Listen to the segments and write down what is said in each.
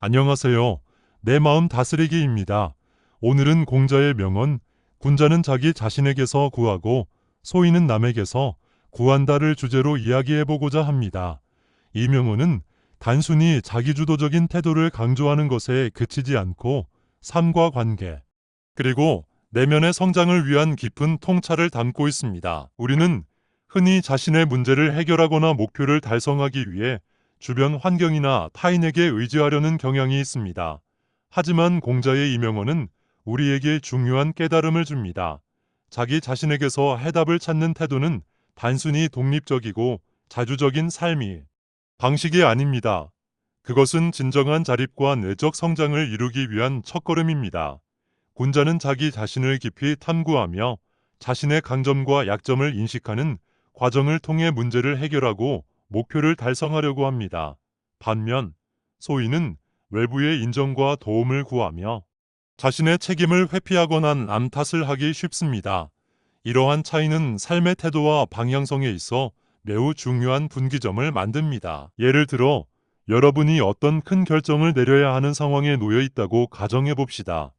안녕하세요. 내 마음 다스리기입니다. 오늘은 공자의 명언, 군자는 자기 자신에게서 구하고 소인은 남에게서 구한다를 주제로 이야기해보고자 합니다. 이 명언은 단순히 자기주도적인 태도를 강조하는 것에 그치지 않고 삶과 관계, 그리고 내면의 성장을 위한 깊은 통찰을 담고 있습니다. 우리는 흔히 자신의 문제를 해결하거나 목표를 달성하기 위해 주변 환경이나 타인에게 의지하려는 경향이 있습니다. 하지만 공자의 이 명언은 우리에게 중요한 깨달음을 줍니다. 자기 자신에게서 해답을 찾는 태도는 단순히 독립적이고 자주적인 삶이 방식이 아닙니다. 그것은 진정한 자립과 내적 성장을 이루기 위한 첫걸음입니다. 군자는 자기 자신을 깊이 탐구하며 자신의 강점과 약점을 인식하는 과정을 통해 문제를 해결하고 목표를 달성하려고 합니다. 반면 소인은 외부의 인정과 도움을 구하며 자신의 책임을 회피하거나 남 탓을 하기 쉽습니다. 이러한 차이는 삶의 태도와 방향성에 있어 매우 중요한 분기점을 만듭니다. 예를 들어 여러분이 어떤 큰 결정을 내려야 하는 상황에 놓여 있다고 가정해 봅시다.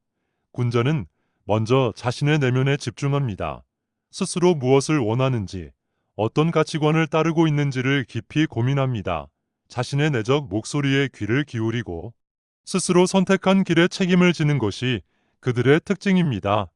군자는 먼저 자신의 내면에 집중합니다. 스스로 무엇을 원하는지, 어떤 가치관을 따르고 있는지를 깊이 고민합니다. 자신의 내적 목소리에 귀를 기울이고 스스로 선택한 길에 책임을 지는 것이 그들의 특징입니다.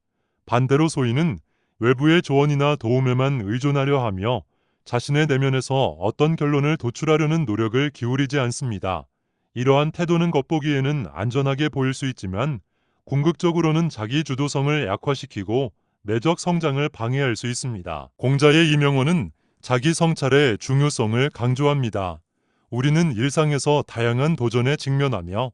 반대로 소인은 외부의 조언이나 도움에만 의존하려 하며 자신의 내면에서 어떤 결론을 도출하려는 노력을 기울이지 않습니다. 이러한 태도는 겉보기에는 안전하게 보일 수 있지만 궁극적으로는 자기 주도성을 약화시키고 내적 성장을 방해할 수 있습니다. 공자의 이 명언은 자기 성찰의 중요성을 강조합니다. 우리는 일상에서 다양한 도전에 직면하며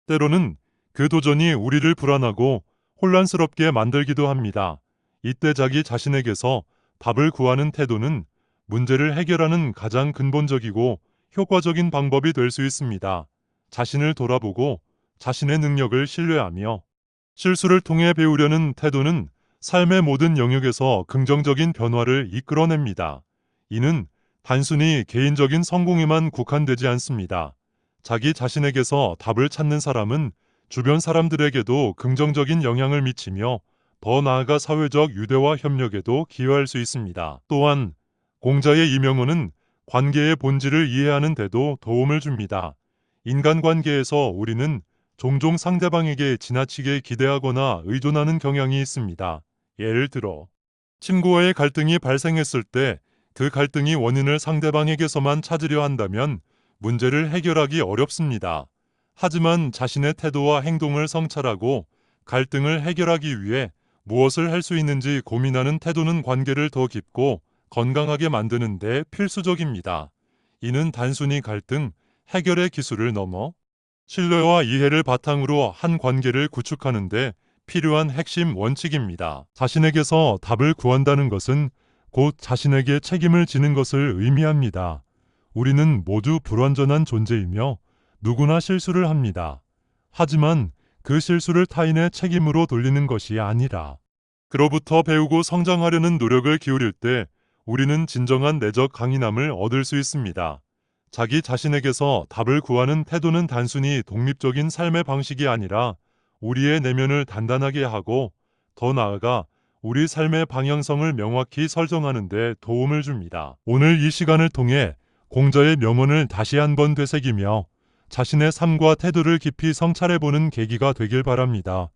때로는 그 도전이 우리를 불안하고 혼란스럽게 만들기도 합니다. 이때 자기 자신에게서 답을 구하는 태도는 문제를 해결하는 가장 근본적이고 효과적인 방법이 될 수 있습니다. 자신을 돌아보고 자신의 능력을 신뢰하며 실수를 통해 배우려는 태도는 삶의 모든 영역에서 긍정적인 변화를 이끌어냅니다. 이는 단순히 개인적인 성공에만 국한되지 않습니다. 자기 자신에게서 답을 찾는 사람은 주변 사람들에게도 긍정적인 영향을 미치며 더 나아가 사회적 유대와 협력에도 기여할 수 있습니다. 또한 공자의 이 명언은 관계의 본질을 이해하는 데도 도움을 줍니다. 인간관계에서 우리는 종종 상대방에게 지나치게 기대하거나 의존하는 경향이 있습니다. 예를 들어 친구와의 갈등이 발생했을 때 그 갈등이 원인을 상대방에게서만 찾으려 한다면 문제를 해결하기 어렵습니다. 하지만 자신의 태도와 행동을 성찰하고 갈등을 해결하기 위해 무엇을 할 수 있는지 고민하는 태도는 관계를 더 깊고 건강하게 만드는 데 필수적입니다. 이는 단순히 갈등, 해결의 기술을 넘어 신뢰와 이해를 바탕으로 한 관계를 구축하는 데 필요한 핵심 원칙입니다. 자신에게서 답을 구한다는 것은 곧 자신에게 책임을 지는 것을 의미합니다. 우리는 모두 불완전한 존재이며 누구나 실수를 합니다. 하지만 그 실수를 타인의 책임으로 돌리는 것이 아니라 그로부터 배우고 성장하려는 노력을 기울일 때 우리는 진정한 내적 강인함을 얻을 수 있습니다. 자기 자신에게서 답을 구하는 태도는 단순히 독립적인 삶의 방식이 아니라 우리의 내면을 단단하게 하고 더 나아가 우리 삶의 방향성을 명확히 설정하는 데 도움을 줍니다. 오늘 이 시간을 통해 공자의 명언을 다시 한번 되새기며 자신의 삶과 태도를 깊이 성찰해보는 계기가 되길 바랍니다.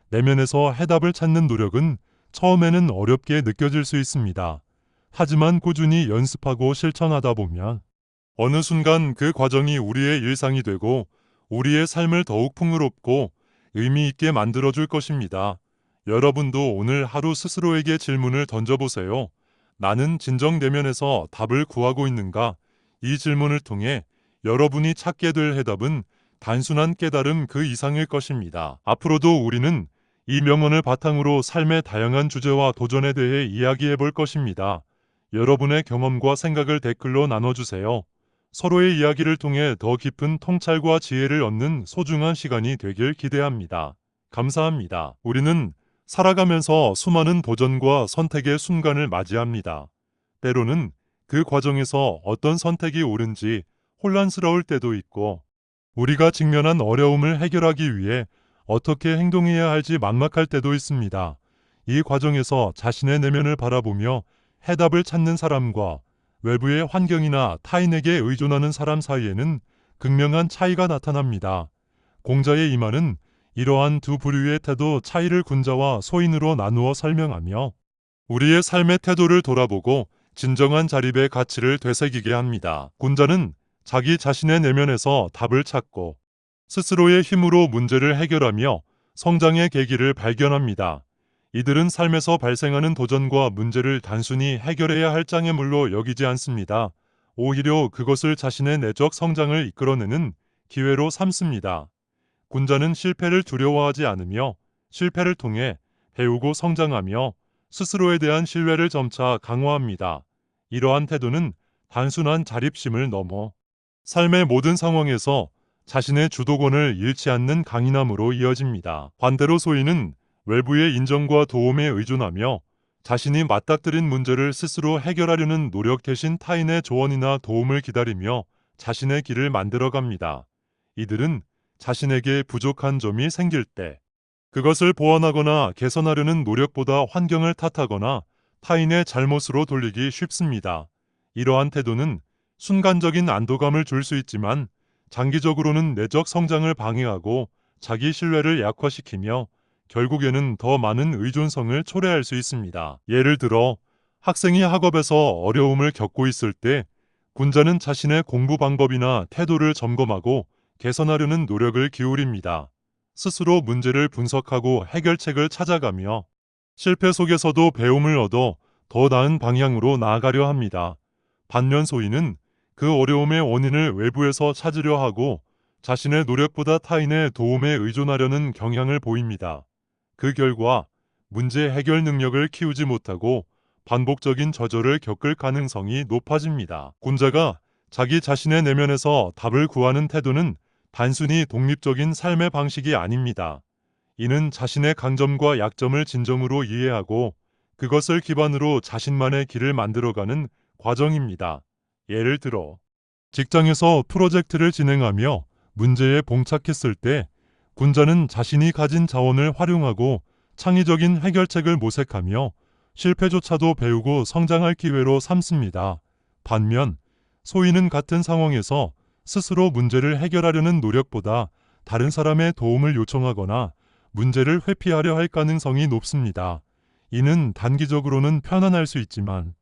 내면에서 해답을 찾는 노력은 처음에는 어렵게 느껴질 수 있습니다. 하지만 꾸준히 연습하고 실천하다 보면 어느 순간 그 과정이 우리의 일상이 되고 우리의 삶을 더욱 풍요롭고 의미 있게 만들어줄 것입니다. 여러분도 오늘 하루 스스로에게 질문을 던져보세요. 나는 진정 내면에서 답을 구하고 있는가? 이 질문을 통해 여러분이 찾게 될 해답은 단순한 깨달음 그 이상일 것입니다. 앞으로도 우리는 이 명언을 바탕으로 삶의 다양한 주제와 도전에 대해 이야기해 볼 것입니다. 여러분의 경험과 생각을 댓글로 나눠주세요. 서로의 이야기를 통해 더 깊은 통찰과 지혜를 얻는 소중한 시간이 되길 기대합니다. 감사합니다. 우리는 살아가면서 수많은 도전과 선택의 순간을 맞이합니다. 때로는 그 과정에서 어떤 선택이 옳은지 혼란스러울 때도 있고 우리가 직면한 어려움을 해결하기 위해 어떻게 행동해야 할지 막막할 때도 있습니다. 이 과정에서 자신의 내면을 바라보며 해답을 찾는 사람과 외부의 환경이나 타인에게 의존하는 사람 사이에는 극명한 차이가 나타납니다. 공자의 이 말은 이러한 두 부류의 태도 차이를 군자와 소인으로 나누어 설명하며 우리의 삶의 태도를 돌아보고 진정한 자립의 가치를 되새기게 합니다. 군자는 자기 자신의 내면에서 답을 찾고 스스로의 힘으로 문제를 해결하며 성장의 계기를 발견합니다. 이들은 삶에서 발생하는 도전과 문제를 단순히 해결해야 할 장애물로 여기지 않습니다. 오히려 그것을 자신의 내적 성장을 이끌어내는 기회로 삼습니다. 군자는 실패를 두려워하지 않으며 실패를 통해 배우고 성장하며 스스로에 대한 신뢰를 점차 강화합니다. 이러한 태도는 단순한 자립심을 넘어 삶의 모든 상황에서 자신의 주도권을 잃지 않는 강인함으로 이어집니다. 반대로 소인은 외부의 인정과 도움에 의존하며 자신이 맞닥뜨린 문제를 스스로 해결하려는 노력 대신 타인의 조언이나 도움을 기다리며 자신의 길을 만들어갑니다. 이들은 자신에게 부족한 점이 생길 때 그것을 보완하거나 개선하려는 노력보다 환경을 탓하거나 타인의 잘못으로 돌리기 쉽습니다. 이러한 태도는 순간적인 안도감을 줄 수 있지만 장기적으로는 내적 성장을 방해하고 자기 신뢰를 약화시키며 결국에는 더 많은 의존성을 초래할 수 있습니다. 예를 들어 학생이 학업에서 어려움을 겪고 있을 때 군자는 자신의 공부 방법이나 태도를 점검하고 개선하려는 노력을 기울입니다. 스스로 문제를 분석하고 해결책을 찾아가며 실패 속에서도 배움을 얻어 더 나은 방향으로 나아가려 합니다. 반면 소인은 그 어려움의 원인을 외부에서 찾으려 하고 자신의 노력보다 타인의 도움에 의존하려는 경향을 보입니다. 그 결과 문제 해결 능력을 키우지 못하고 반복적인 좌절을 겪을 가능성이 높아집니다. 군자가 자기 자신의 내면에서 답을 구하는 태도는 단순히 독립적인 삶의 방식이 아닙니다. 이는 자신의 강점과 약점을 진정으로 이해하고 그것을 기반으로 자신만의 길을 만들어가는 과정입니다. 예를 들어 직장에서 프로젝트를 진행하며 문제에 봉착했을 때 군자는 자신이 가진 자원을 활용하고 창의적인 해결책을 모색하며 실패조차도 배우고 성장할 기회로 삼습니다. 반면 소인은 같은 상황에서 스스로 문제를 해결하려는 노력보다 다른 사람의 도움을 요청하거나 문제를 회피하려 할 가능성이 높습니다. 이는 단기적으로는 편안할 수 있지만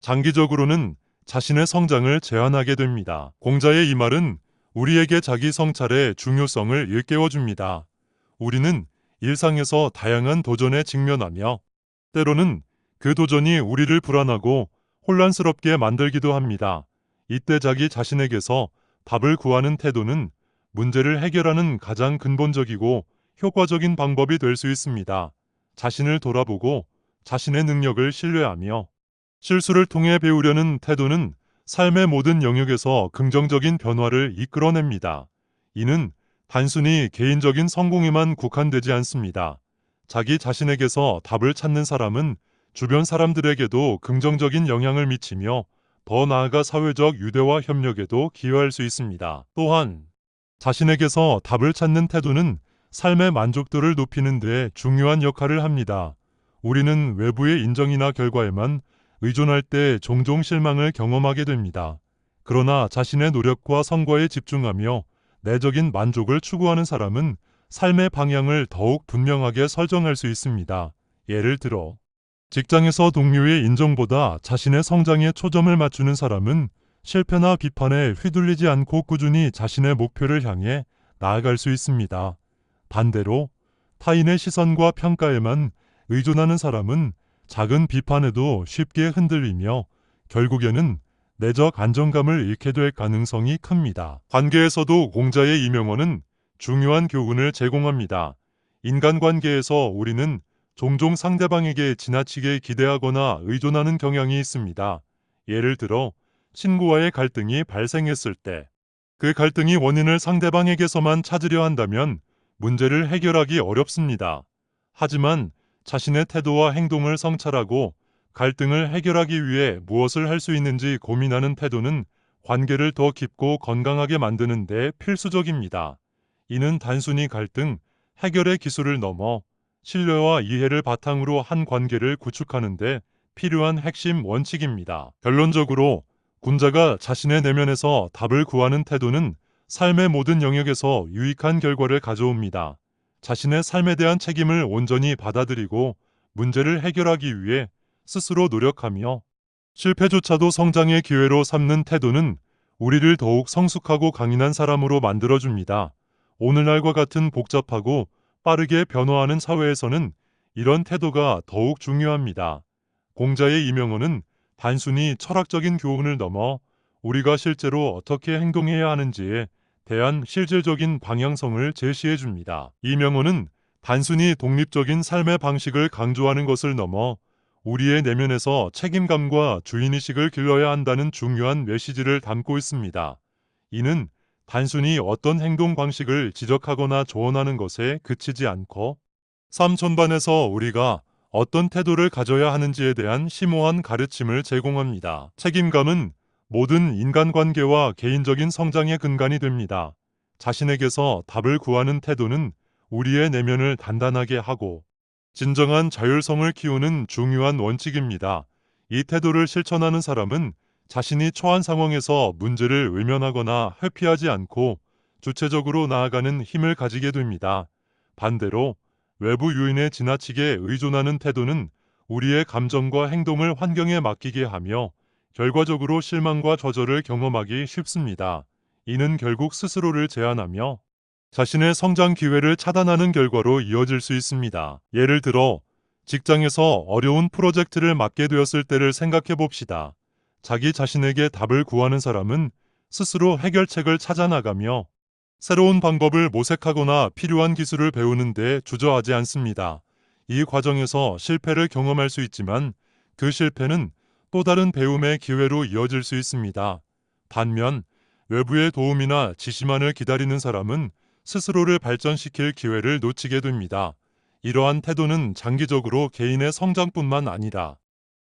장기적으로는 자신의 성장을 제한하게 됩니다. 공자의 이 말은 우리에게 자기 성찰의 중요성을 일깨워줍니다. 우리는 일상에서 다양한 도전에 직면하며 때로는 그 도전이 우리를 불안하고 혼란스럽게 만들기도 합니다. 이때 자기 자신에게서 답을 구하는 태도는 문제를 해결하는 가장 근본적이고 효과적인 방법이 될 수 있습니다. 자신을 돌아보고 자신의 능력을 신뢰하며 실수를 통해 배우려는 태도는 삶의 모든 영역에서 긍정적인 변화를 이끌어냅니다. 이는 단순히 개인적인 성공에만 국한되지 않습니다. 자기 자신에게서 답을 찾는 사람은 주변 사람들에게도 긍정적인 영향을 미치며 더 나아가 사회적 유대와 협력에도 기여할 수 있습니다. 또한 자신에게서 답을 찾는 태도는 삶의 만족도를 높이는 데 중요한 역할을 합니다. 우리는 외부의 인정이나 결과에만 의존할 때 종종 실망을 경험하게 됩니다. 그러나 자신의 노력과 성과에 집중하며 내적인 만족을 추구하는 사람은 삶의 방향을 더욱 분명하게 설정할 수 있습니다. 예를 들어 직장에서 동료의 인정보다 자신의 성장에 초점을 맞추는 사람은 실패나 비판에 휘둘리지 않고 꾸준히 자신의 목표를 향해 나아갈 수 있습니다. 반대로 타인의 시선과 평가에만 의존하는 사람은 작은 비판에도 쉽게 흔들리며 결국에는 내적 안정감을 잃게 될 가능성이 큽니다. 관계에서도 공자의 이 명언은 중요한 교훈을 제공합니다. 인간관계에서 우리는 종종 상대방에게 지나치게 기대하거나 의존하는 경향이 있습니다. 예를 들어 친구와의 갈등이 발생했을 때 그 갈등이 원인을 상대방에게서만 찾으려 한다면 문제를 해결하기 어렵습니다. 하지만 자신의 태도와 행동을 성찰하고 갈등을 해결하기 위해 무엇을 할 수 있는지 고민하는 태도는 관계를 더 깊고 건강하게 만드는 데 필수적입니다. 이는 단순히 갈등, 해결의 기술을 넘어 신뢰와 이해를 바탕으로 한 관계를 구축하는 데 필요한 핵심 원칙입니다. 결론적으로 군자가 자신의 내면에서 답을 구하는 태도는 삶의 모든 영역에서 유익한 결과를 가져옵니다. 자신의 삶에 대한 책임을 온전히 받아들이고 문제를 해결하기 위해 스스로 노력하며 실패조차도 성장의 기회로 삼는 태도는 우리를 더욱 성숙하고 강인한 사람으로 만들어줍니다. 오늘날과 같은 복잡하고 빠르게 변화하는 사회에서는 이런 태도가 더욱 중요합니다. 공자의 이명호는 단순히 철학적인 교훈을 넘어 우리가 실제로 어떻게 행동해야 하는지에 대한 실질적인 방향성을 제시해 줍니다. 이명호는 단순히 독립적인 삶의 방식을 강조하는 것을 넘어 우리의 내면에서 책임감과 주인의식을 길러야 한다는 중요한 메시지를 담고 있습니다. 이는 단순히 어떤 행동 방식을 지적하거나 조언하는 것에 그치지 않고 삶 전반에서 우리가 어떤 태도를 가져야 하는지에 대한 심오한 가르침을 제공합니다. 책임감은 모든 인간관계와 개인적인 성장의 근간이 됩니다. 자신에게서 답을 구하는 태도는 우리의 내면을 단단하게 하고 진정한 자율성을 키우는 중요한 원칙입니다. 이 태도를 실천하는 사람은 자신이 처한 상황에서 문제를 외면하거나 회피하지 않고 주체적으로 나아가는 힘을 가지게 됩니다. 반대로 외부 요인에 지나치게 의존하는 태도는 우리의 감정과 행동을 환경에 맡기게 하며 결과적으로 실망과 좌절을 경험하기 쉽습니다. 이는 결국 스스로를 제한하며 자신의 성장 기회를 차단하는 결과로 이어질 수 있습니다. 예를 들어 직장에서 어려운 프로젝트를 맡게 되었을 때를 생각해 봅시다. 자기 자신에게 답을 구하는 사람은 스스로 해결책을 찾아 나가며 새로운 방법을 모색하거나 필요한 기술을 배우는 데 주저하지 않습니다. 이 과정에서 실패를 경험할 수 있지만 그 실패는 또 다른 배움의 기회로 이어질 수 있습니다. 반면 외부의 도움이나 지시만을 기다리는 사람은 스스로를 발전시킬 기회를 놓치게 됩니다. 이러한 태도는 장기적으로 개인의 성장뿐만 아니라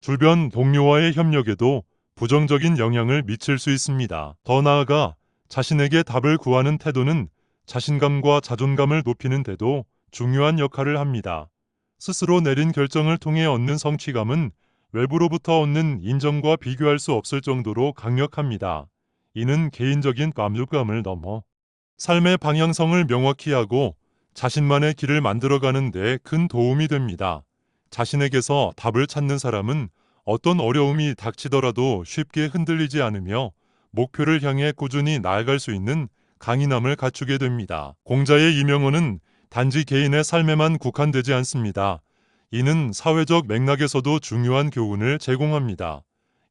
주변 동료와의 협력에도 부정적인 영향을 미칠 수 있습니다. 더 나아가 자신에게 답을 구하는 태도는 자신감과 자존감을 높이는 데도 중요한 역할을 합니다. 스스로 내린 결정을 통해 얻는 성취감은 외부로부터 얻는 인정과 비교할 수 없을 정도로 강력합니다. 이는 개인적인 만족감을 넘어 삶의 방향성을 명확히 하고 자신만의 길을 만들어가는 데 큰 도움이 됩니다. 자신에게서 답을 찾는 사람은 어떤 어려움이 닥치더라도 쉽게 흔들리지 않으며 목표를 향해 꾸준히 나아갈 수 있는 강인함을 갖추게 됩니다. 공자의 이명호는 단지 개인의 삶에만 국한되지 않습니다. 이는 사회적 맥락에서도 중요한 교훈을 제공합니다.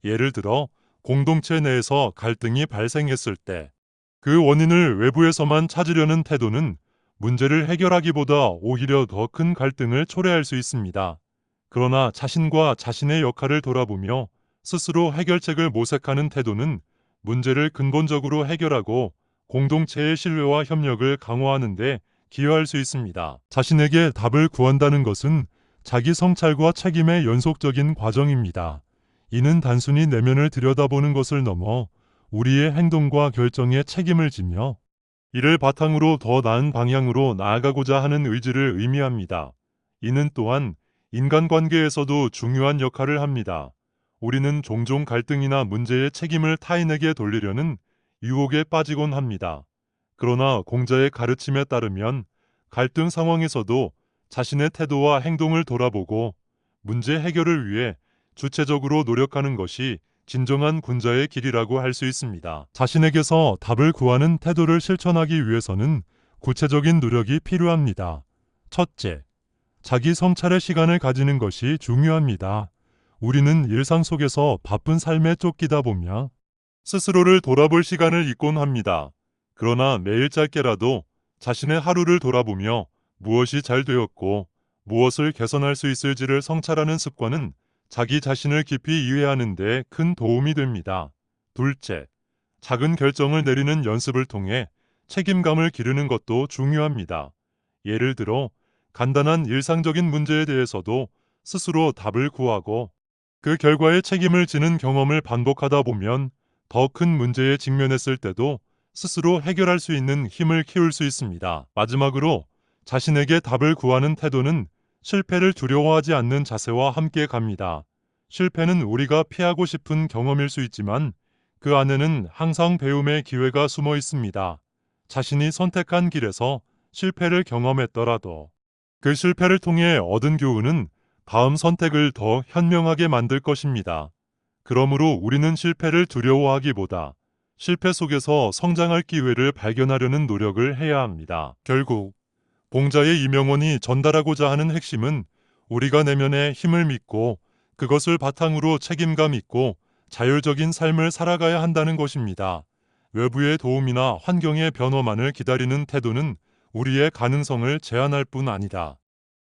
예를 들어 공동체 내에서 갈등이 발생했을 때 그 원인을 외부에서만 찾으려는 태도는 문제를 해결하기보다 오히려 더 큰 갈등을 초래할 수 있습니다. 그러나 자신과 자신의 역할을 돌아보며 스스로 해결책을 모색하는 태도는 문제를 근본적으로 해결하고 공동체의 신뢰와 협력을 강화하는 데 기여할 수 있습니다. 자신에게 답을 구한다는 것은 자기 성찰과 책임의 연속적인 과정입니다. 이는 단순히 내면을 들여다보는 것을 넘어 우리의 행동과 결정에 책임을 지며 이를 바탕으로 더 나은 방향으로 나아가고자 하는 의지를 의미합니다. 이는 또한 인간관계에서도 중요한 역할을 합니다. 우리는 종종 갈등이나 문제의 책임을 타인에게 돌리려는 유혹에 빠지곤 합니다. 그러나 공자의 가르침에 따르면 갈등 상황에서도 자신의 태도와 행동을 돌아보고 문제 해결을 위해 주체적으로 노력하는 것이 진정한 군자의 길이라고 할 수 있습니다. 자신에게서 답을 구하는 태도를 실천하기 위해서는 구체적인 노력이 필요합니다. 첫째, 자기 성찰의 시간을 가지는 것이 중요합니다. 우리는 일상 속에서 바쁜 삶에 쫓기다 보면 스스로를 돌아볼 시간을 잊곤 합니다. 그러나 매일 짧게라도 자신의 하루를 돌아보며 무엇이 잘 되었고 무엇을 개선할 수 있을지를 성찰하는 습관은 자기 자신을 깊이 이해하는 데 큰 도움이 됩니다. 둘째, 작은 결정을 내리는 연습을 통해 책임감을 기르는 것도 중요합니다. 예를 들어 간단한 일상적인 문제에 대해서도 스스로 답을 구하고 그 결과에 책임을 지는 경험을 반복하다 보면 더 큰 문제에 직면했을 때도 스스로 해결할 수 있는 힘을 키울 수 있습니다. 마지막으로 자신에게 답을 구하는 태도는 실패를 두려워하지 않는 자세와 함께 갑니다. 실패는 우리가 피하고 싶은 경험일 수 있지만 그 안에는 항상 배움의 기회가 숨어 있습니다. 자신이 선택한 길에서 실패를 경험했더라도 그 실패를 통해 얻은 교훈은 다음 선택을 더 현명하게 만들 것입니다. 그러므로 우리는 실패를 두려워하기보다 실패 속에서 성장할 기회를 발견하려는 노력을 해야 합니다. 결국 봉자의 이명원이 전달하고자 하는 핵심은 우리가 내면의 힘을 믿고 그것을 바탕으로 책임감 있고 자율적인 삶을 살아가야 한다는 것입니다. 외부의 도움이나 환경의 변화만을 기다리는 태도는 우리의 가능성을 제한할 뿐 아니라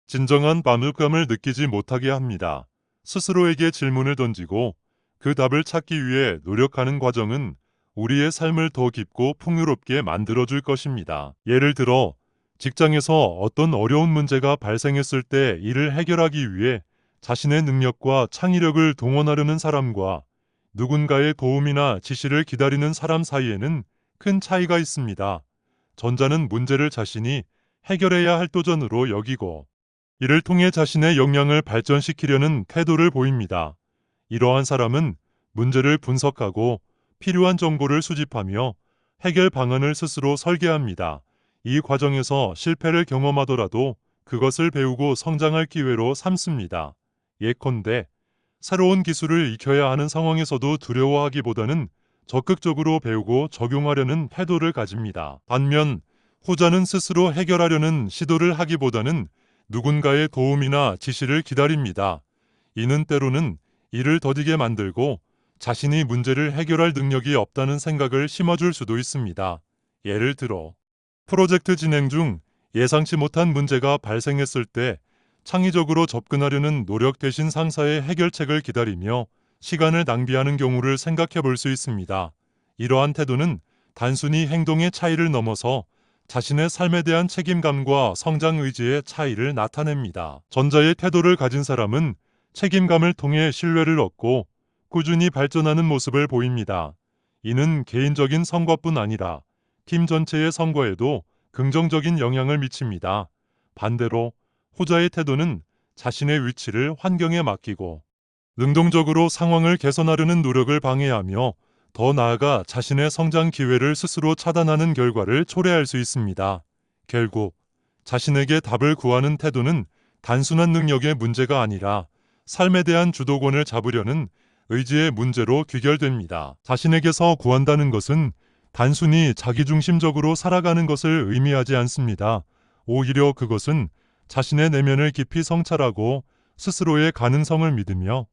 진정한 만족감을 느끼지 못하게 합니다. 스스로에게 질문을 던지고 그 답을 찾기 위해 노력하는 과정은 우리의 삶을 더 깊고 풍요롭게 만들어줄 것입니다. 예를 들어 직장에서 어떤 어려운 문제가 발생했을 때 이를 해결하기 위해 자신의 능력과 창의력을 동원하려는 사람과 누군가의 도움이나 지시를 기다리는 사람 사이에는 큰 차이가 있습니다. 전자는 문제를 자신이 해결해야 할 도전으로 여기고 이를 통해 자신의 역량을 발전시키려는 태도를 보입니다. 이러한 사람은 문제를 분석하고 필요한 정보를 수집하며 해결 방안을 스스로 설계합니다. 이 과정에서 실패를 경험하더라도 그것을 배우고 성장할 기회로 삼습니다. 예컨대 새로운 기술을 익혀야 하는 상황에서도 두려워하기보다는 적극적으로 배우고 적용하려는 태도를 가집니다. 반면 후자는 스스로 해결하려는 시도를 하기보다는 누군가의 도움이나 지시를 기다립니다. 이는 때로는 이를 더디게 만들고 자신이 문제를 해결할 능력이 없다는 생각을 심어줄 수도 있습니다. 예를 들어 프로젝트 진행 중 예상치 못한 문제가 발생했을 때 창의적으로 접근하려는 노력 대신 상사의 해결책을 기다리며 시간을 낭비하는 경우를 생각해 볼 수 있습니다. 이러한 태도는 단순히 행동의 차이를 넘어서 자신의 삶에 대한 책임감과 성장 의지의 차이를 나타냅니다. 전자의 태도를 가진 사람은 책임감을 통해 신뢰를 얻고 꾸준히 발전하는 모습을 보입니다. 이는 개인적인 성과뿐 아니라 팀 전체의 성과에도 긍정적인 영향을 미칩니다. 반대로 후자의 태도는 자신의 위치를 환경에 맡기고 능동적으로 상황을 개선하려는 노력을 방해하며 더 나아가 자신의 성장 기회를 스스로 차단하는 결과를 초래할 수 있습니다. 결국 자신에게 답을 구하는 태도는 단순한 능력의 문제가 아니라 삶에 대한 주도권을 잡으려는 의지의 문제로 귀결됩니다. 자신에게서 구한다는 것은 단순히 자기중심적으로 살아가는 것을 의미하지 않습니다. 오히려 그것은 자신의 내면을 깊이 성찰하고 스스로의 가능성을 믿으며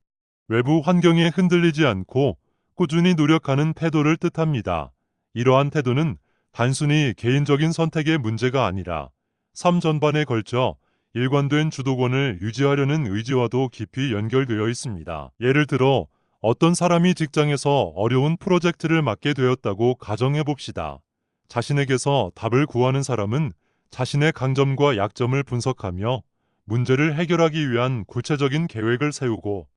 외부 환경에 흔들리지 않고 꾸준히 노력하는 태도를 뜻합니다. 이러한 태도는 단순히 개인적인 선택의 문제가 아니라 삶 전반에 걸쳐 일관된 주도권을 유지하려는 의지와도 깊이 연결되어 있습니다. 예를 들어 어떤 사람이 직장에서 어려운 프로젝트를 맡게 되었다고 가정해 봅시다. 자신에게서 답을 구하는 사람은 자신의 강점과 약점을 분석하며 문제를 해결하기 위한 구체적인 계획을 세우고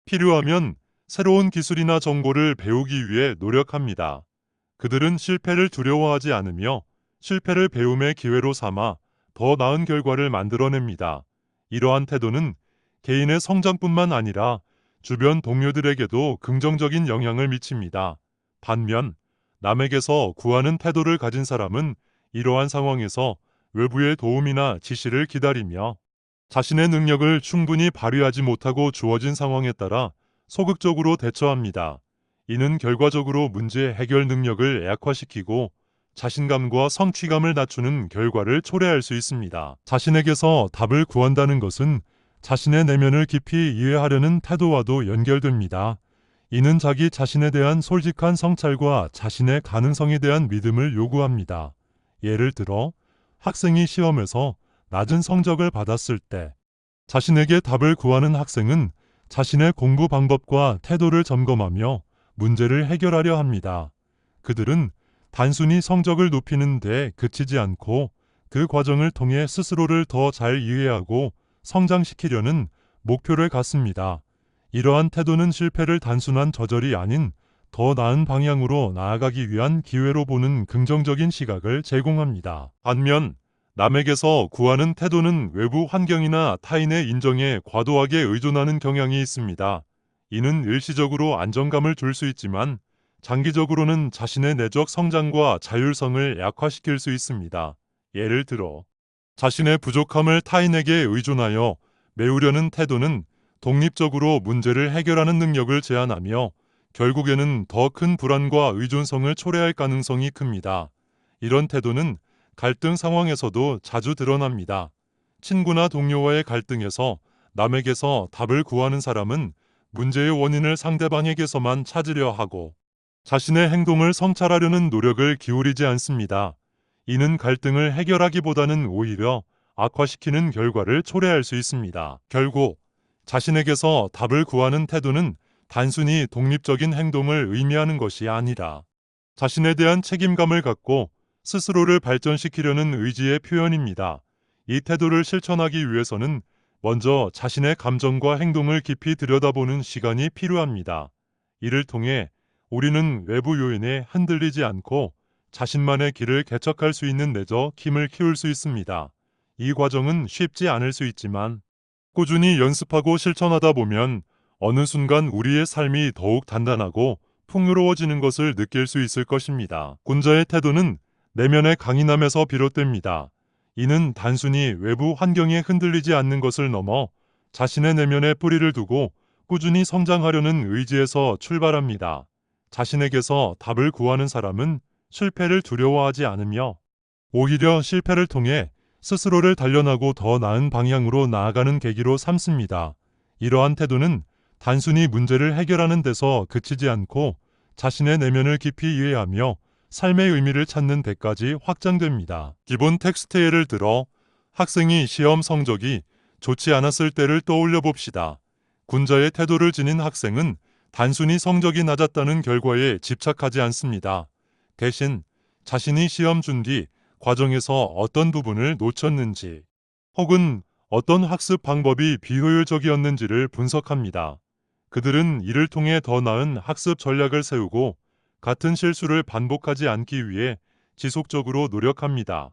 필요하면 새로운 기술이나 정보를 배우기 위해 노력합니다. 그들은 실패를 두려워하지 않으며 실패를 배움의 기회로 삼아 더 나은 결과를 만들어냅니다. 이러한 태도는 개인의 성장뿐만 아니라 주변 동료들에게도 긍정적인 영향을 미칩니다. 반면 남에게서 구하는 태도를 가진 사람은 이러한 상황에서 외부의 도움이나 지시를 기다리며 자신의 능력을 충분히 발휘하지 못하고 주어진 상황에 따라 소극적으로 대처합니다. 이는 결과적으로 문제 해결 능력을 약화시키고 자신감과 성취감을 낮추는 결과를 초래할 수 있습니다. 자신에게서 답을 구한다는 것은 자신의 내면을 깊이 이해하려는 태도와도 연결됩니다. 이는 자기 자신에 대한 솔직한 성찰과 자신의 가능성에 대한 믿음을 요구합니다. 예를 들어 학생이 시험에서 낮은 성적을 받았을 때 자신에게 답을 구하는 학생은 자신의 공부 방법과 태도를 점검하며 문제를 해결하려 합니다. 그들은 단순히 성적을 높이는 데 그치지 않고 그 과정을 통해 스스로를 더 잘 이해하고 성장시키려는 목표를 갖습니다. 이러한 태도는 실패를 단순한 저절이 아닌 더 나은 방향으로 나아가기 위한 기회로 보는 긍정적인 시각을 제공합니다. 반면 남에게서 구하는 태도는 외부 환경이나 타인의 인정에 과도하게 의존하는 경향이 있습니다. 이는 일시적으로 안정감을 줄 수 있지만 장기적으로는 자신의 내적 성장과 자율성을 약화시킬 수 있습니다. 예를 들어 자신의 부족함을 타인에게 의존하여 메우려는 태도는 독립적으로 문제를 해결하는 능력을 제한하며 결국에는 더 큰 불안과 의존성을 초래할 가능성이 큽니다. 이런 태도는 갈등 상황에서도 자주 드러납니다. 친구나 동료와의 갈등에서 남에게서 답을 구하는 사람은 문제의 원인을 상대방에게서만 찾으려 하고 자신의 행동을 성찰하려는 노력을 기울이지 않습니다. 이는 갈등을 해결하기보다는 오히려 악화시키는 결과를 초래할 수 있습니다. 결국 자신에게서 답을 구하는 태도는 단순히 독립적인 행동을 의미하는 것이 아니라 자신에 대한 책임감을 갖고 스스로를 발전시키려는 의지의 표현입니다. 이 태도를 실천하기 위해서는 먼저 자신의 감정과 행동을 깊이 들여다보는 시간이 필요합니다. 이를 통해 우리는 외부 요인에 흔들리지 않고 자신만의 길을 개척할 수 있는 내적 힘을 키울 수 있습니다. 이 과정은 쉽지 않을 수 있지만 꾸준히 연습하고 실천하다 보면 어느 순간 우리의 삶이 더욱 단단하고 풍요로워지는 것을 느낄 수 있을 것입니다. 군자의 태도는 내면의 강인함에서 비롯됩니다. 이는 단순히 외부 환경에 흔들리지 않는 것을 넘어 자신의 내면에 뿌리를 두고 꾸준히 성장하려는 의지에서 출발합니다. 자신에게서 답을 구하는 사람은 실패를 두려워하지 않으며 오히려 실패를 통해 스스로를 단련하고 더 나은 방향으로 나아가는 계기로 삼습니다. 이러한 태도는 단순히 문제를 해결하는 데서 그치지 않고 자신의 내면을 깊이 이해하며 삶의 의미를 찾는 데까지 확장됩니다. 기본 텍스트 예를 들어 학생이 시험 성적이 좋지 않았을 때를 떠올려 봅시다. 군자의 태도를 지닌 학생은 단순히 성적이 낮았다는 결과에 집착하지 않습니다. 대신 자신이 시험 준뒤 과정에서 어떤 부분을 놓쳤는지 혹은 어떤 학습 방법이 비효율적이었는지를 분석합니다. 그들은 이를 통해 더 나은 학습 전략을 세우고 같은 실수를 반복하지 않기 위해 지속적으로 노력합니다.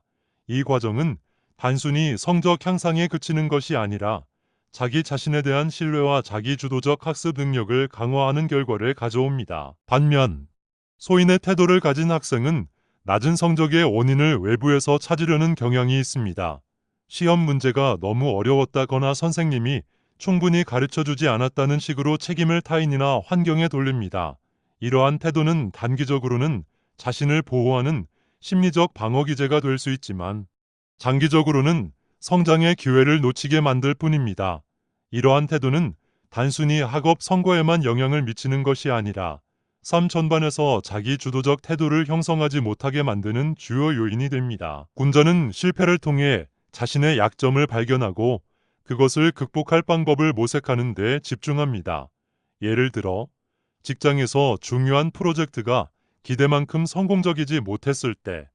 이 과정은 단순히 성적 향상에 그치는 것이 아니라 자기 자신에 대한 신뢰와 자기 주도적 학습 능력을 강화하는 결과를 가져옵니다. 반면 소인의 태도를 가진 학생은 낮은 성적의 원인을 외부에서 찾으려는 경향이 있습니다. 시험 문제가 너무 어려웠다거나 선생님이 충분히 가르쳐주지 않았다는 식으로 책임을 타인이나 환경에 돌립니다. 이러한 태도는 단기적으로는 자신을 보호하는 심리적 방어 기제가 될 수 있지만 장기적으로는 성장의 기회를 놓치게 만들 뿐입니다. 이러한 태도는 단순히 학업 성과에만 영향을 미치는 것이 아니라 삶 전반에서 자기 주도적 태도를 형성하지 못하게 만드는 주요 요인이 됩니다. 군자는 실패를 통해 자신의 약점을 발견하고 그것을 극복할 방법을 모색하는 데 집중합니다. 예를 들어 직장에서 중요한 프로젝트가 기대만큼 성공적이지 못했을 때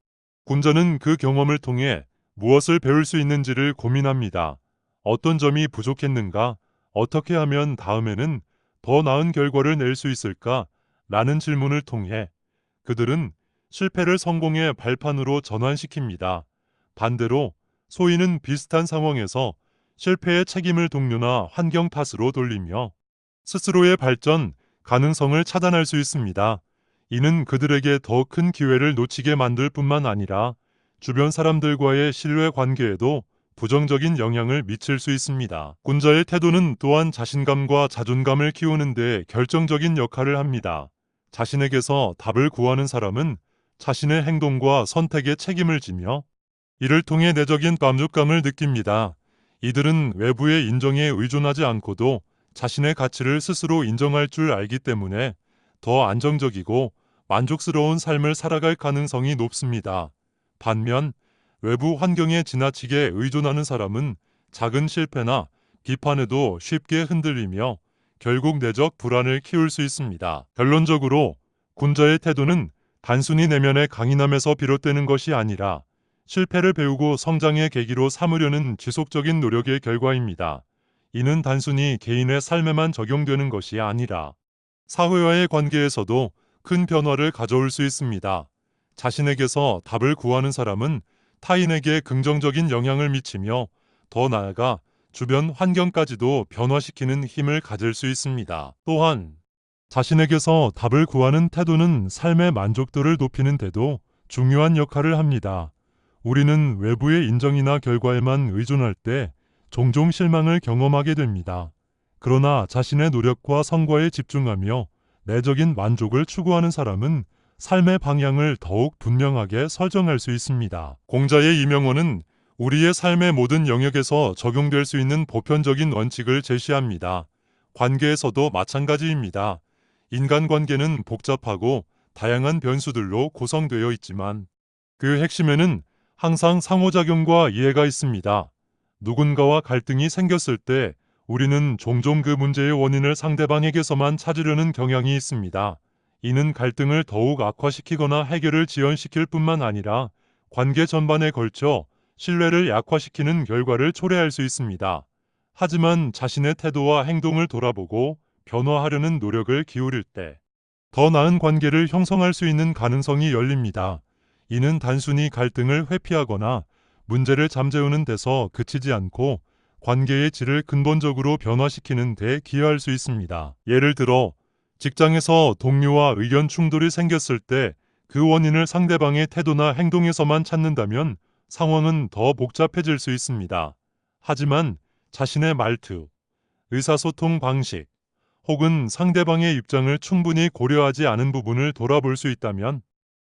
군자는 그 경험을 통해 무엇을 배울 수 있는지를 고민합니다. 어떤 점이 부족했는가? 어떻게 하면 다음에는 더 나은 결과를 낼 수 있을까? 라는 질문을 통해 그들은 실패를 성공의 발판으로 전환시킵니다. 반대로 소인은 비슷한 상황에서 실패의 책임을 동료나 환경 탓으로 돌리며 스스로의 발전 가능성을 차단할 수 있습니다. 이는 그들에게 더 큰 기회를 놓치게 만들 뿐만 아니라 주변 사람들과의 신뢰 관계에도 부정적인 영향을 미칠 수 있습니다. 군자의 태도는 또한 자신감과 자존감을 키우는 데 결정적인 역할을 합니다. 자신에게서 답을 구하는 사람은 자신의 행동과 선택에 책임을 지며 이를 통해 내적인 만족감을 느낍니다. 이들은 외부의 인정에 의존하지 않고도 자신의 가치를 스스로 인정할 줄 알기 때문에 더 안정적이고 만족스러운 삶을 살아갈 가능성이 높습니다. 반면 외부 환경에 지나치게 의존하는 사람은 작은 실패나 비판에도 쉽게 흔들리며 결국 내적 불안을 키울 수 있습니다. 결론적으로 군자의 태도는 단순히 내면의 강인함에서 비롯되는 것이 아니라 실패를 배우고 성장의 계기로 삼으려는 지속적인 노력의 결과입니다. 이는 단순히 개인의 삶에만 적용되는 것이 아니라 사회와의 관계에서도 큰 변화를 가져올 수 있습니다. 자신에게서 답을 구하는 사람은 타인에게 긍정적인 영향을 미치며 더 나아가 주변 환경까지도 변화시키는 힘을 가질 수 있습니다. 또한 자신에게서 답을 구하는 태도는 삶의 만족도를 높이는 데도 중요한 역할을 합니다. 우리는 외부의 인정이나 결과에만 의존할 때 종종 실망을 경험하게 됩니다. 그러나 자신의 노력과 성과에 집중하며 내적인 만족을 추구하는 사람은 삶의 방향을 더욱 분명하게 설정할 수 있습니다. 공자의 이 명언은 우리의 삶의 모든 영역에서 적용될 수 있는 보편적인 원칙을 제시합니다. 관계에서도 마찬가지입니다. 인간관계는 복잡하고 다양한 변수들로 구성되어 있지만 그 핵심에는 항상 상호작용과 이해가 있습니다. 누군가와 갈등이 생겼을 때 우리는 종종 그 문제의 원인을 상대방에게서만 찾으려는 경향이 있습니다. 이는 갈등을 더욱 악화시키거나 해결을 지연시킬 뿐만 아니라 관계 전반에 걸쳐 신뢰를 약화시키는 결과를 초래할 수 있습니다. 하지만 자신의 태도와 행동을 돌아보고 변화하려는 노력을 기울일 때 더 나은 관계를 형성할 수 있는 가능성이 열립니다. 이는 단순히 갈등을 회피하거나 문제를 잠재우는 데서 그치지 않고 관계의 질을 근본적으로 변화시키는 데 기여할 수 있습니다. 예를 들어 직장에서 동료와 의견 충돌이 생겼을 때 그 원인을 상대방의 태도나 행동에서만 찾는다면 상황은 더 복잡해질 수 있습니다. 하지만 자신의 말투, 의사소통 방식, 혹은 상대방의 입장을 충분히 고려하지 않은 부분을 돌아볼 수 있다면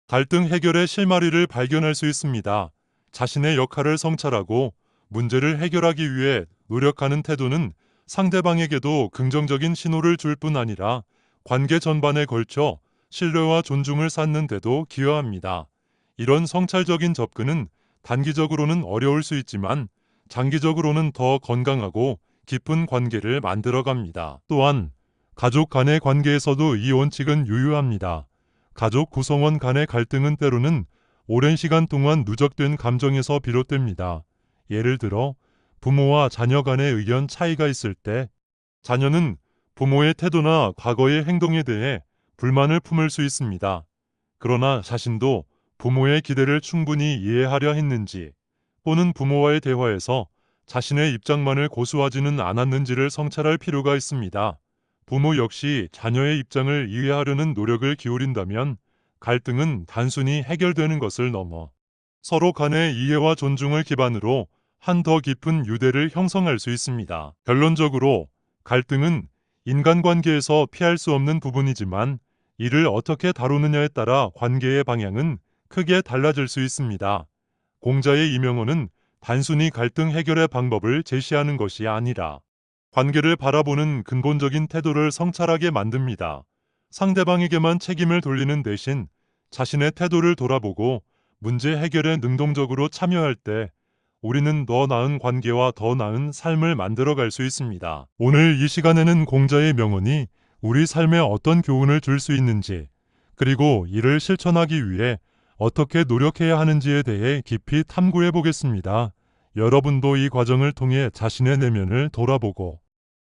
갈등 해결의 실마리를 발견할 수 있습니다. 자신의 역할을 성찰하고 문제를 해결하기 위해 노력하는 태도는 상대방에게도 긍정적인 신호를 줄 뿐 아니라 관계 전반에 걸쳐 신뢰와 존중을 쌓는 데도 기여합니다. 이런 성찰적인 접근은 단기적으로는 어려울 수 있지만 장기적으로는 더 건강하고 깊은 관계를 만들어갑니다. 또한 가족 간의 관계에서도 이 원칙은 유효합니다. 가족 구성원 간의 갈등은 때로는 오랜 시간 동안 누적된 감정에서 비롯됩니다. 예를 들어 부모와 자녀 간의 의견 차이가 있을 때 자녀는 부모의 태도나 과거의 행동에 대해 불만을 품을 수 있습니다. 그러나 자신도 부모의 기대를 충분히 이해하려 했는지 또는 부모와의 대화에서 자신의 입장만을 고수하지는 않았는지를 성찰할 필요가 있습니다. 부모 역시 자녀의 입장을 이해하려는 노력을 기울인다면 갈등은 단순히 해결되는 것을 넘어 서로 간의 이해와 존중을 기반으로 한 더 깊은 유대를 형성할 수 있습니다. 결론적으로 갈등은 인간관계에서 피할 수 없는 부분이지만 이를 어떻게 다루느냐에 따라 관계의 방향은 크게 달라질 수 있습니다. 공자의 이 명언은 단순히 갈등 해결의 방법을 제시하는 것이 아니라 관계를 바라보는 근본적인 태도를 성찰하게 만듭니다. 상대방에게만 책임을 돌리는 대신 자신의 태도를 돌아보고 문제 해결에 능동적으로 참여할 때 우리는 더 나은 관계와 더 나은 삶을 만들어갈 수 있습니다. 오늘 이 시간에는 공자의 명언이 우리 삶에 어떤 교훈을 줄 수 있는지, 그리고 이를 실천하기 위해 어떻게 노력해야 하는지에 대해 깊이 탐구해 보겠습니다. 여러분도 이 과정을 통해 자신의 내면을 돌아보고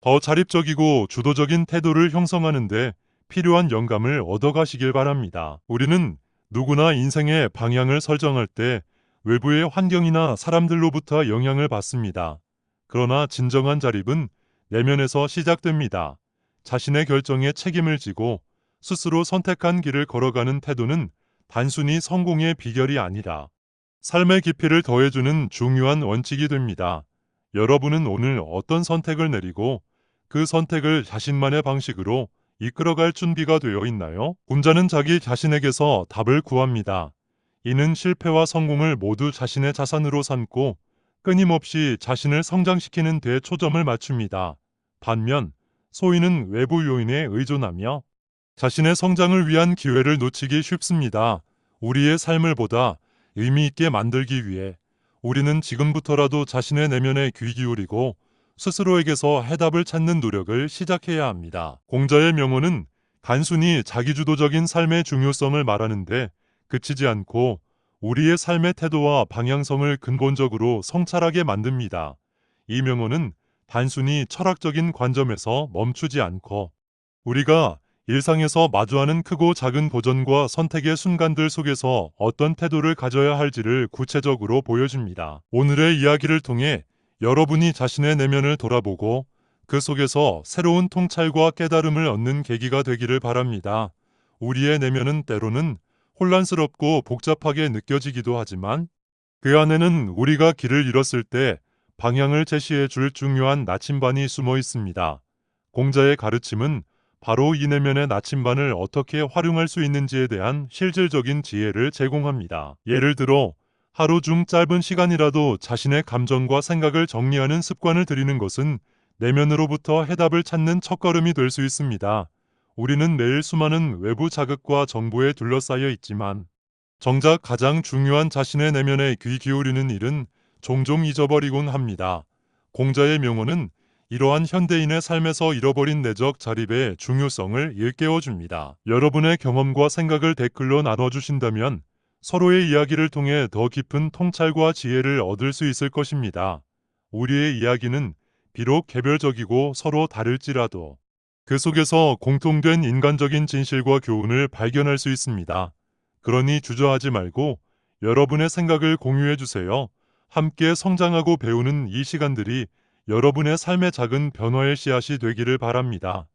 더 자립적이고 주도적인 태도를 형성하는 데 필요한 영감을 얻어가시길 바랍니다. 우리는 누구나 인생의 방향을 설정할 때 외부의 환경이나 사람들로부터 영향을 받습니다. 그러나 진정한 자립은 내면에서 시작됩니다. 자신의 결정에 책임을 지고 스스로 선택한 길을 걸어가는 태도는 단순히 성공의 비결이 아니라 삶의 깊이를 더해주는 중요한 원칙이 됩니다. 여러분은 오늘 어떤 선택을 내리고 그 선택을 자신만의 방식으로 이끌어갈 준비가 되어 있나요? 공자는 자기 자신에게서 답을 구합니다. 이는 실패와 성공을 모두 자신의 자산으로 삼고 끊임없이 자신을 성장시키는 데 초점을 맞춥니다. 반면 소인은 외부 요인에 의존하며 자신의 성장을 위한 기회를 놓치기 쉽습니다. 우리의 삶을 보다 의미 있게 만들기 위해 우리는 지금부터라도 자신의 내면에 귀 기울이고 스스로에게서 해답을 찾는 노력을 시작해야 합니다. 공자의 명언은 단순히 자기주도적인 삶의 중요성을 말하는데 그치지 않고 우리의 삶의 태도와 방향성을 근본적으로 성찰하게 만듭니다. 이 명언은 단순히 철학적인 관점에서 멈추지 않고 우리가 일상에서 마주하는 크고 작은 도전과 선택의 순간들 속에서 어떤 태도를 가져야 할지를 구체적으로 보여줍니다. 오늘의 이야기를 통해 여러분이 자신의 내면을 돌아보고 그 속에서 새로운 통찰과 깨달음을 얻는 계기가 되기를 바랍니다. 우리의 내면은 때로는 혼란스럽고 복잡하게 느껴지기도 하지만 그 안에는 우리가 길을 잃었을 때 방향을 제시해 줄 중요한 나침반이 숨어 있습니다. 공자의 가르침은 바로 이 내면의 나침반을 어떻게 활용할 수 있는지에 대한 실질적인 지혜를 제공합니다. 예를 들어 하루 중 짧은 시간이라도 자신의 감정과 생각을 정리하는 습관을 들이는 것은 내면으로부터 해답을 찾는 첫걸음이 될 수 있습니다. 우리는 매일 수많은 외부 자극과 정보에 둘러싸여 있지만 정작 가장 중요한 자신의 내면에 귀 기울이는 일은 종종 잊어버리곤 합니다. 공자의 명언은 이러한 현대인의 삶에서 잃어버린 내적 자립의 중요성을 일깨워줍니다. 여러분의 경험과 생각을 댓글로 나눠주신다면 서로의 이야기를 통해 더 깊은 통찰과 지혜를 얻을 수 있을 것입니다. 우리의 이야기는 비록 개별적이고 서로 다를지라도 그 속에서 공통된 인간적인 진실과 교훈을 발견할 수 있습니다. 그러니 주저하지 말고 여러분의 생각을 공유해 주세요. 함께 성장하고 배우는 이 시간들이 여러분의 삶의 작은 변화의 씨앗이 되기를 바랍니다.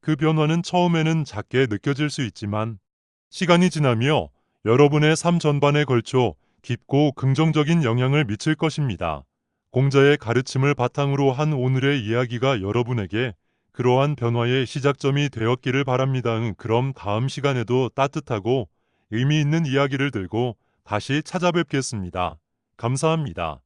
그 변화는 처음에는 작게 느껴질 수 있지만 시간이 지나며 여러분의 삶 전반에 걸쳐 깊고 긍정적인 영향을 미칠 것입니다. 공자의 가르침을 바탕으로 한 오늘의 이야기가 여러분에게 그러한 변화의 시작점이 되었기를 바랍니다. 그럼 다음 시간에도 따뜻하고 의미 있는 이야기를 들고 다시 찾아뵙겠습니다. 감사합니다.